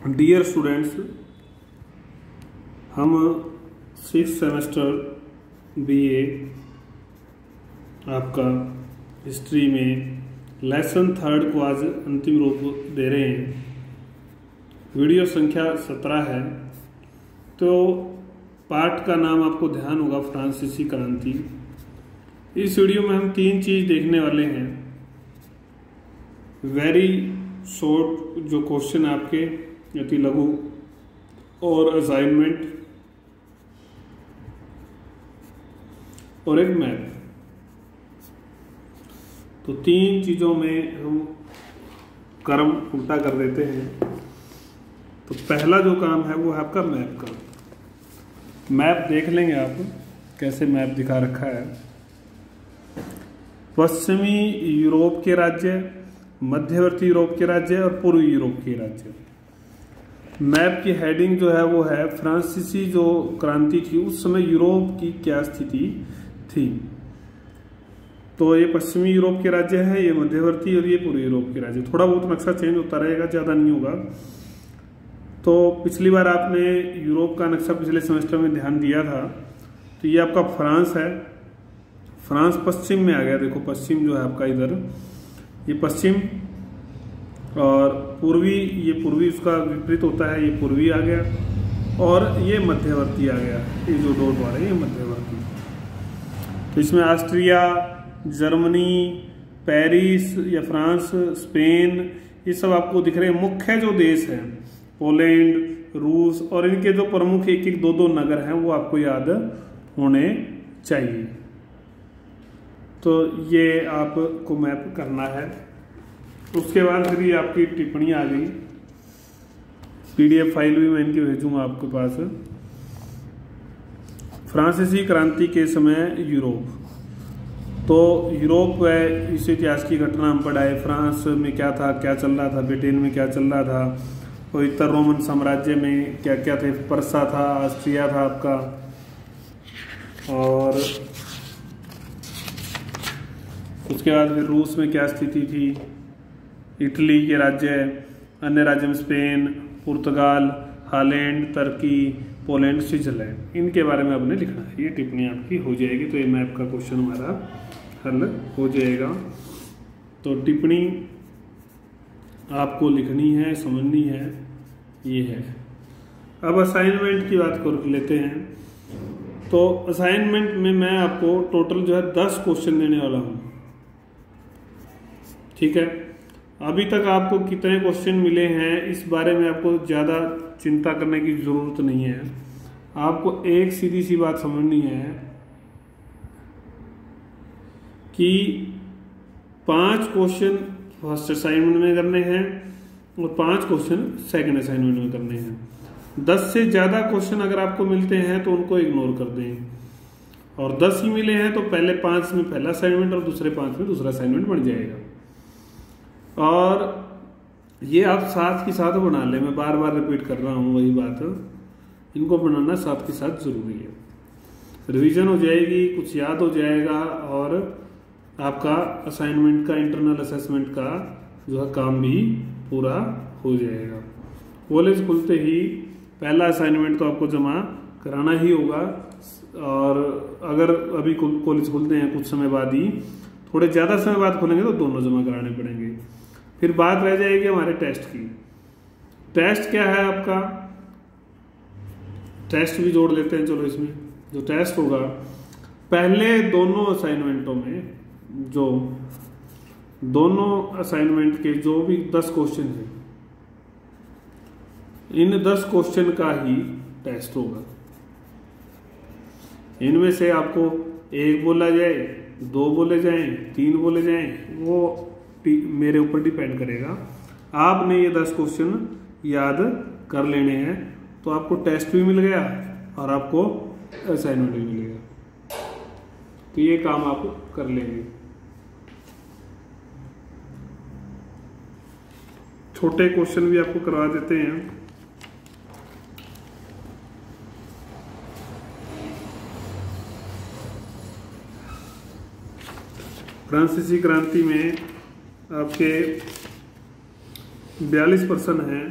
Dear students, हम 6th semester BA आपका history में लेसन 3rd को आज अंतिम रूप दे रहे हैं। वीडियो संख्या 17 है। तो पाठ का नाम आपको ध्यान होगा फ्रांसीसी क्रांति। इस वीडियो में हम 3 चीज देखने वाले हैं। वेरी शॉर्ट जो क्वेश्चन आपके अति लघु और असाइनमेंट और एक मैप। तो 3 चीजों में हम कर्म उल्टा कर देते हैं। तो पहला जो काम है वो है आपका मैप का। मैप देख लेंगे आप कैसे मैप दिखा रखा है। पश्चिमी यूरोप के राज्य, मध्यवर्ती यूरोप के राज्य और पूर्वी यूरोप के राज्य। मैप की हेडिंग जो है वो है फ्रांसीसी जो क्रांति थी उस समय यूरोप की क्या स्थिति थी। तो ये पश्चिमी यूरोप के राज्य है, ये मध्यवर्ती और ये पूर्वी यूरोप के राज्य। थोड़ा बहुत नक्शा चेंज होता रहेगा, ज्यादा नहीं होगा। तो पिछली बार आपने यूरोप का नक्शा पिछले सेमेस्टर में ध्यान दिया था। तो ये आपका फ्रांस है। फ्रांस पश्चिम में आ गया। देखो पश्चिम जो है आपका इधर, ये पश्चिम, और पूर्वी, ये पूर्वी उसका विपरीत होता है, ये पूर्वी आ गया, और ये मध्यवर्ती आ गया। ये जो डॉट वाला है ये मध्यवर्ती। तो इसमें ऑस्ट्रिया, जर्मनी, पेरिस या फ्रांस, स्पेन, ये सब आपको दिख रहे हैं। मुख्य जो देश हैं पोलैंड, रूस, और इनके जो प्रमुख एक एक 2-2 नगर हैं वो आपको याद होने चाहिए। तो ये आपको मैप करना है। उसके बाद फिर ये आपकी टिप्पणी आ गई। पीडीएफ फाइल भी मैं इनकी भेजूंगा आपके पास। फ्रांसीसी क्रांति के समय यूरोप। तो यूरोप है, इस इतिहास की घटना हम पढ़ाए। फ्रांस में क्या था, क्या चल रहा था, ब्रिटेन में क्या चल रहा था, और उत्तर रोमन साम्राज्य में क्या क्या थे। पर्सा था, ऑस्ट्रिया था आपका, और उसके बाद फिर रूस में क्या स्थिति थी, इटली के राज्य, अन्य राज्य में स्पेन, पुर्तगाल, हॉलैंड, तुर्की, पोलैंड, स्विट्जरलैंड। इनके बारे में आपने लिखना है। ये टिप्पणी आपकी हो जाएगी। तो ये मैप का क्वेश्चन हमारा हल हो जाएगा। तो टिप्पणी आपको लिखनी है, समझनी है, ये है। अब असाइनमेंट की बात कर लेते हैं। तो असाइनमेंट में मैं आपको टोटल जो है 10 क्वेश्चन देने वाला हूं। ठीक है। अभी तक आपको कितने क्वेश्चन मिले हैं इस बारे में आपको ज्यादा चिंता करने की जरूरत नहीं है। आपको एक सीधी सी बात समझनी है कि 5 क्वेश्चन फर्स्ट असाइनमेंट में करने हैं और 5 क्वेश्चन सेकंड असाइनमेंट में करने हैं। 10 से ज्यादा क्वेश्चन अगर आपको मिलते हैं तो उनको इग्नोर कर दें, और 10 ही मिले हैं तो पहले 5 में पहला असाइनमेंट और दूसरे 5 में दूसरा असाइनमेंट बन जाएगा। और ये आप साथ के साथ बना लें। मैं बार बार रिपीट कर रहा हूँ वही बात, इनको बनाना साथ के साथ जरूरी है। रिवीजन हो जाएगी, कुछ याद हो जाएगा, और आपका असाइनमेंट का, इंटरनल असेसमेंट का जो है काम भी पूरा हो जाएगा। कॉलेज खुलते ही पहला असाइनमेंट तो आपको जमा कराना ही होगा। और अगर अभी कॉलेज खुलते हैं कुछ समय बाद ही, थोड़े ज्यादा समय बाद खुलेंगे तो दोनों जमा कराने पड़ेंगे। फिर बात रह जाएगी हमारे टेस्ट की। टेस्ट क्या है आपका, टेस्ट भी जोड़ लेते हैं। चलो इसमें जो टेस्ट होगा पहले दोनों असाइनमेंटों में, जो दोनों असाइनमेंट के जो भी 10 क्वेश्चन हैं, इन 10 क्वेश्चन का ही टेस्ट होगा। इनमें से आपको 1 बोला जाए, 2 बोले जाएं, 3 बोले जाएं, वो मेरे ऊपर डिपेंड करेगा। आपने ये 10 क्वेश्चन याद कर लेने हैं तो आपको टेस्ट भी मिल गया और आपको असाइनमेंट भी मिल गया। तो ये काम आप कर लेंगे। छोटे क्वेश्चन भी आपको करवा देते हैं। फ्रांसीसी क्रांति में आपके 42 प्रश्न हैं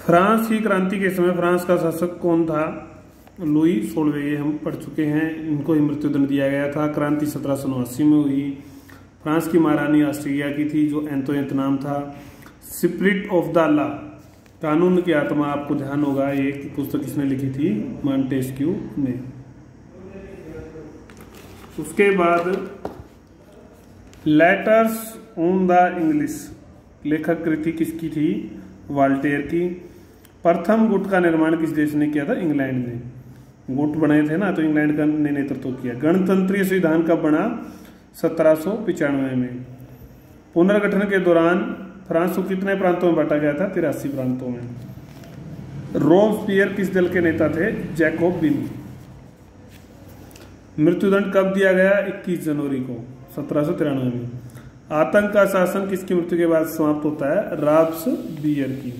फ्रांस की क्रांति के समय फ्रांस का शासक कौन था? लुई 16वें, ये हम पढ़ चुके हैं। इनको ही मृत्युदंड दिया गया था। क्रांति 1789 में हुई। फ्रांस की महारानी ऑस्ट्रिया की थी जो एंटोनेट नाम था। स्पिरिट ऑफ द लॉ, कानून की आत्मा, आपको ध्यान होगा ये पुस्तक किसने लिखी थी? मॉन्टेस्क्यू ने। उसके बाद लेटर्स ऑन द इंग्लिश, लेखक कृति किसकी थी? वाल्टेयर की। प्रथम गुट का निर्माण किस देश ने किया था? इंग्लैंड ने। गुट बने थे ना, तो इंग्लैंड का ने नेतृत्व किया। गणतंत्रीय संविधान कब बना? 1795 में। पुनर्गठन के दौरान फ्रांस को कितने प्रांतों में बांटा गया था? 83 प्रांतों में। रोबेस्पियर किस दल के नेता थे? जैकोबिन। मृत्युदंड कब दिया गया? 21 जनवरी को 1793 में। आतंक का शासन किसकी मृत्यु के बाद समाप्त होता है? रॉबेस्पियर की।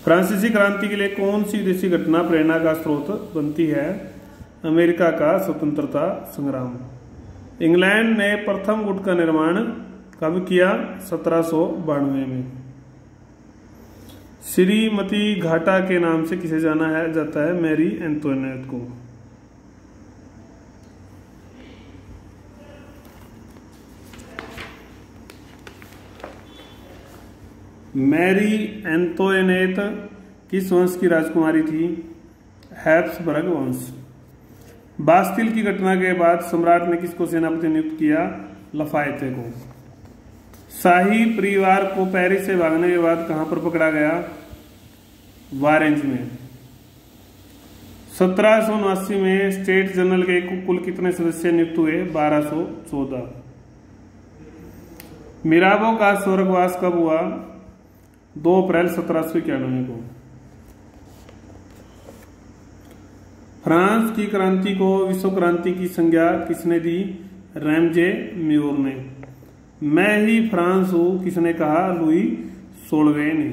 फ्रांसीसी क्रांति के लिए कौन सी विदेशी घटना प्रेरणा का स्रोत बनती है? अमेरिका का स्वतंत्रता संग्राम। इंग्लैंड ने प्रथम गुट का निर्माण कब किया? 1792 में। श्रीमती घाटा के नाम से किसे जाना जाता है? मैरी एंटोनेट को। मैरी एंटोनेट किस वंश की राजकुमारी थी? हैब्सबर्ग वंश। बास्तिल की घटना के बाद सम्राट ने किसको सेनापति नियुक्त किया? लफायते को। शाही परिवार को पेरिस से भागने के बाद कहां पर पकड़ा गया? वारेंज में। 1779 में स्टेट जनरल के कुल कितने सदस्य नियुक्त हुए? 1214। मिराबो का स्वर्गवास कब हुआ? 2 अप्रैल 1791 को। फ्रांस की क्रांति को विश्व क्रांति की संज्ञा किसने दी? रैमजे म्यूर ने। मैं ही फ्रांस हूं किसने कहा? लुई 16वें ने।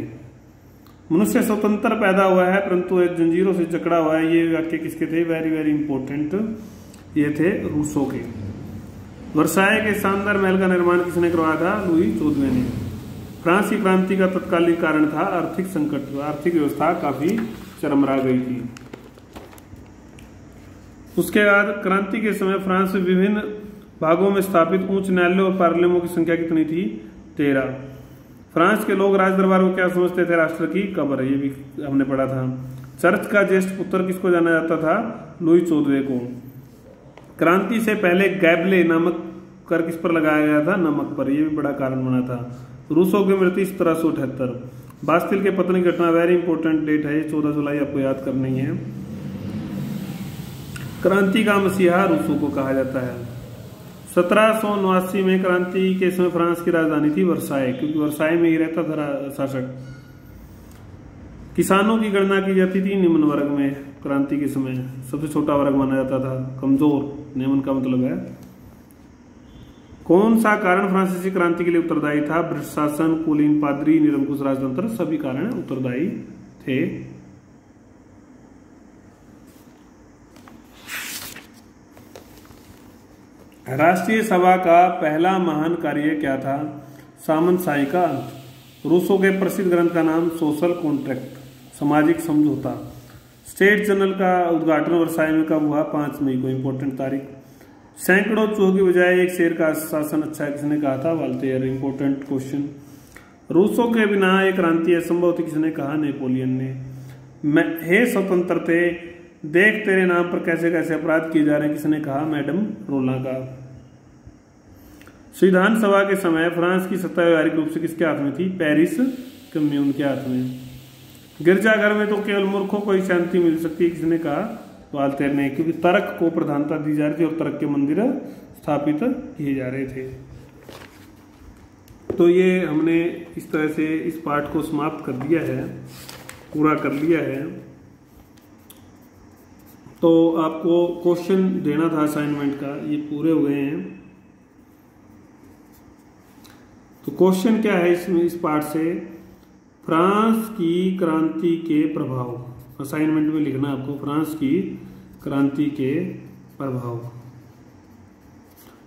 मनुष्य स्वतंत्र पैदा हुआ है परंतु एक जंजीरों से जकड़ा हुआ है, ये वाक्य किसके थे? वेरी वेरी इंपॉर्टेंट, ये थे रूसो के। वर्साय के शानदार महल का निर्माण किसने करवाया था? लुई 14वें ने। फ्रांस की क्रांति का तत्कालीन कारण था आर्थिक संकट। आर्थिक व्यवस्था काफी चरमरा गई थी। उसके बाद क्रांति के समय फ्रांस में विभिन्न भागों में स्थापित उच्च न्यायालयों और पार्लियामेंटों की संख्या कितनी थी? 13। फ्रांस के लोग राजदरबार को क्या समझते थे? राष्ट्र की कब्र, ये भी हमने पढ़ा था। चर्च का ज्येष्ठ पुत्र किसको जाना जाता था? लुई 14वें को। क्रांति से पहले गैबले नामक कर किस पर लगाया गया था? नमक पर, यह भी बड़ा कारण बना था। रूसो की मृत्यु 1778। बास्तिल के पतन की घटना वेरी इंपॉर्टेंट डेट है, 14 जुलाई आपको याद करनी है। क्रांति का मसीहा रूसो को कहा जाता है। 1789 में क्रांति के समय फ्रांस की राजधानी थी वर्साय, क्योंकि वर्साय में ही रहता था शासक। किसानों की गणना की जाती थी निम्न वर्ग में। क्रांति के समय सबसे छोटा वर्ग माना जाता था, कमजोर। निम्न का मतलब है कौन सा कारण फ्रांसीसी क्रांति के लिए उत्तरदायी था? ब्रिटिश शासन, कुलीन पादरी, निरंकुश राजतंत्र, सभी कारण उत्तरदायी थे। राष्ट्रीय सभा का पहला महान कार्य क्या था? सामंतशाही का अंत। रूसो के प्रसिद्ध ग्रंथ का नाम सोशल कॉन्ट्रैक्ट, सामाजिक समझौता। स्टेट जनरल का उद्घाटन वर्साय में कब हुआ? 5 मई को, इंपॉर्टेंट तारीख। सैकड़ों चूहों की बजाय एक शेर का शासन अच्छा है, किसने कहा था? Voltaire, important question. रूसो के बिना एक क्रांति असंभव थी, किसने कहा? नेपोलियन ने। हे स्वतंत्रते, देख तेरे नाम पर कैसे कैसे अपराध किए जा रहे हैं, किसने कहा? मैडम रोला का। संविधान सभा के समय फ्रांस की सत्ता व्यावहारिक रूप से किसके हाथ में थी? पेरिस कम्यून के हाथ में। गिरजाघर में तो केवल मूर्खों को ही शांति मिल सकती है, किसने कहा? वाल्टेयर ने, क्योंकि तर्क को प्रधानता दी जा रही थी और तर्क के मंदिर स्थापित किए जा रहे थे। तो ये हमने इस तरह से इस पाठ को समाप्त कर दिया है, पूरा कर लिया है। तो आपको क्वेश्चन देना था असाइनमेंट का, ये पूरे हो गए हैं। तो क्वेश्चन क्या है इसमें, इस पाठ से? फ्रांस की क्रांति के प्रभाव। असाइनमेंट में लिखना आपको फ्रांस की क्रांति के प्रभाव,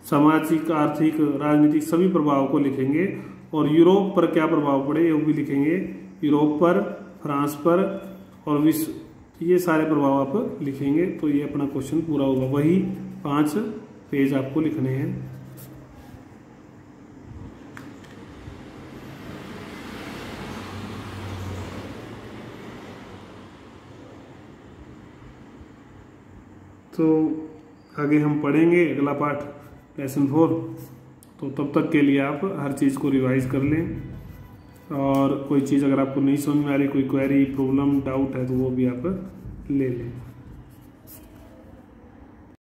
सामाजिक, आर्थिक, राजनीतिक सभी प्रभाव को लिखेंगे। और यूरोप पर क्या प्रभाव पड़े ये भी लिखेंगे। यूरोप पर, फ्रांस पर और विश्व, ये सारे प्रभाव आप लिखेंगे तो ये अपना क्वेश्चन पूरा होगा। वही 5 पेज आपको लिखने हैं। तो आगे हम पढ़ेंगे अगला पाठ लेसन 4। तो तब तक के लिए आप हर चीज़ को रिवाइज कर लें और कोई चीज़ अगर आपको नहीं समझ में आ रही, कोई क्वेरी, प्रॉब्लम, डाउट है तो वो भी आप ले लें।